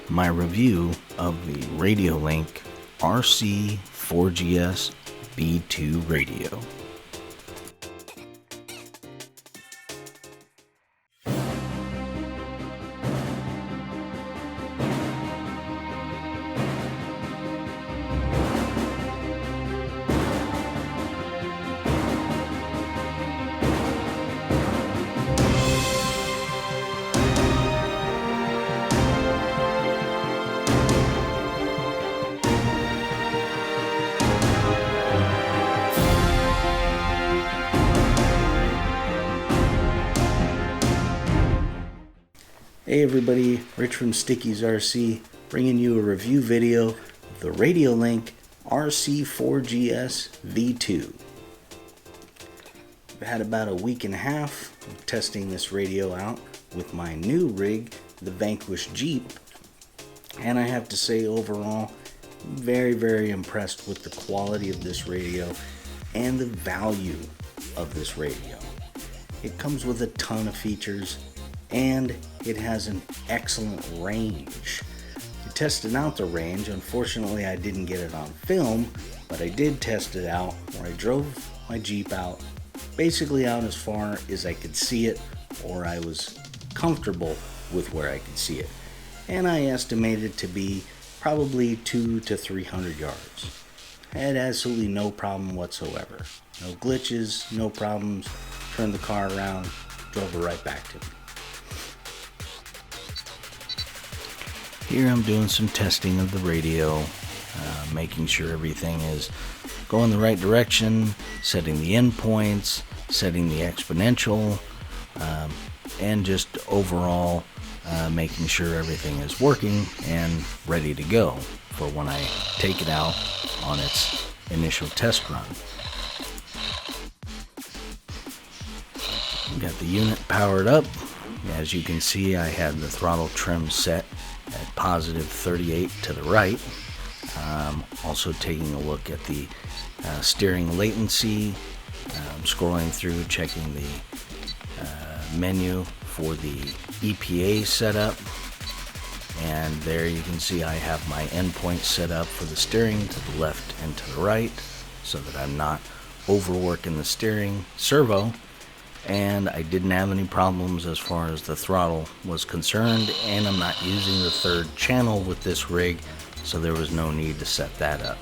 My review of the Radiolink RC4GS V2 radio. Hey everybody, Rich from Sticky's RC, bringing you a review video of the Radiolink RC4GS V2. I've had about a week and a half of testing this radio out with my new rig, the Vanquish Jeep, and I have to say overall, very impressed with the quality of this radio and the value of this radio. It comes with a ton of features, and it has an excellent range. I tested out the range. Unfortunately, I didn't get it on film, but I did test it out where I drove my Jeep out, basically out as far as I could see it, or I was comfortable with where I could see it. And I estimated it to be probably 200 to 300 yards. I had absolutely no problem whatsoever. No glitches, no problems. Turned the car around, drove it right back to me. Here I'm doing some testing of the radio, making sure everything is going the right direction, setting the endpoints, setting the exponential, and just overall making sure everything is working and ready to go for when I take it out on its initial test run. Got the unit powered up. As you can see, I had the throttle trim set at positive 38 to the right. Also taking a look at the steering latency, scrolling through, checking the menu for the EPA setup, and there you can see I have my endpoint set up for the steering to the left and to the right so that I'm not overworking the steering servo. And I didn't have any problems as far as the throttle was concerned, and I'm not using the third channel with this rig, so there was no need to set that up.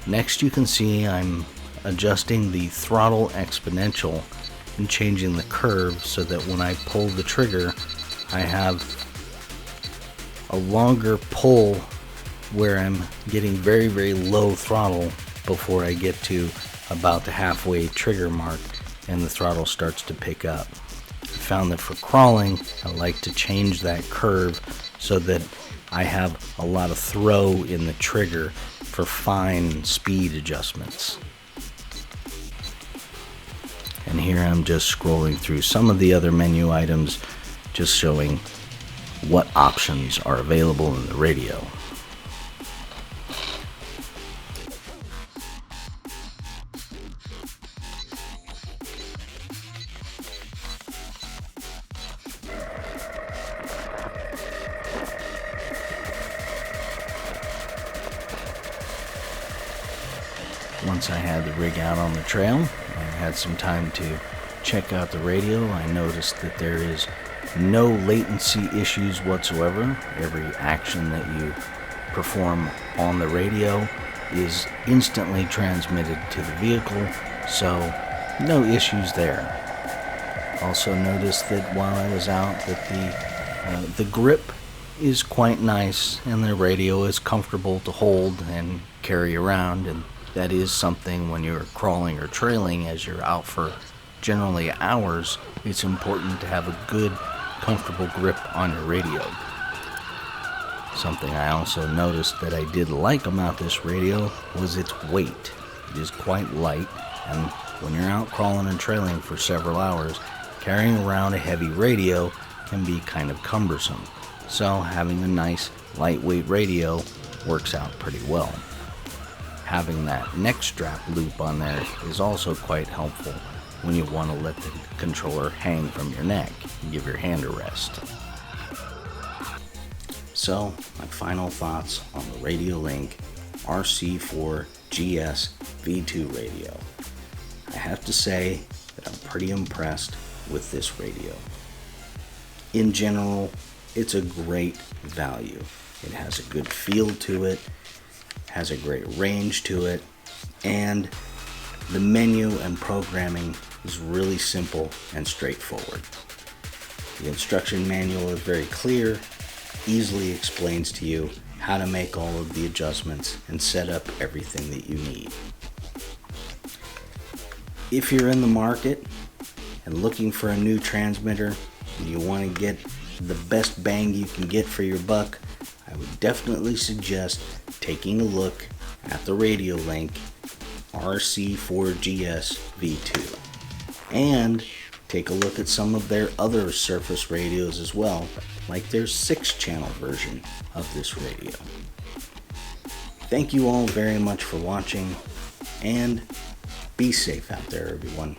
Next, you can see I'm adjusting the throttle exponential and changing the curve so that when I pull the trigger, I have a longer pull where I'm getting very low throttle before I get to about the halfway trigger mark, and the throttle starts to pick up. I found that for crawling, I like to change that curve so that I have a lot of throw in the trigger for fine speed adjustments. And here I'm just scrolling through some of the other menu items, just showing what options are available in the radio. Once I had the rig out on the trail and had some time to check out the radio, I noticed that there is no latency issues whatsoever. Every action that you perform on the radio is instantly transmitted to the vehicle, so no issues there. Also noticed that while I was out that the grip is quite nice and the radio is comfortable to hold and carry around, and that is something when you're crawling or trailing as you're out for generally hours. It's important to have a good, comfortable grip on your radio. Something I also noticed that I did like about this radio was its weight. It is quite light, and when you're out crawling and trailing for several hours, carrying around a heavy radio can be kind of cumbersome. So having a nice lightweight radio works out pretty well. Having that neck strap loop on there is also quite helpful when you want to let the controller hang from your neck and give your hand a rest. So, my final thoughts on the Radiolink RC4GS V2 radio. I have to say that I'm pretty impressed with this radio. In general, it's a great value. It has a good feel to it, has a great range to it, and the menu and programming is really simple and straightforward. The instruction manual is very clear, easily explains to you how to make all of the adjustments and set up everything that you need. If you're in the market and looking for a new transmitter and you want to get the best bang you can get for your buck, I would definitely suggest taking a look at the Radiolink RC4GS V2 and take a look at some of their other surface radios as well, like their 6-channel version of this radio. Thank you all very much for watching, and be safe out there, everyone.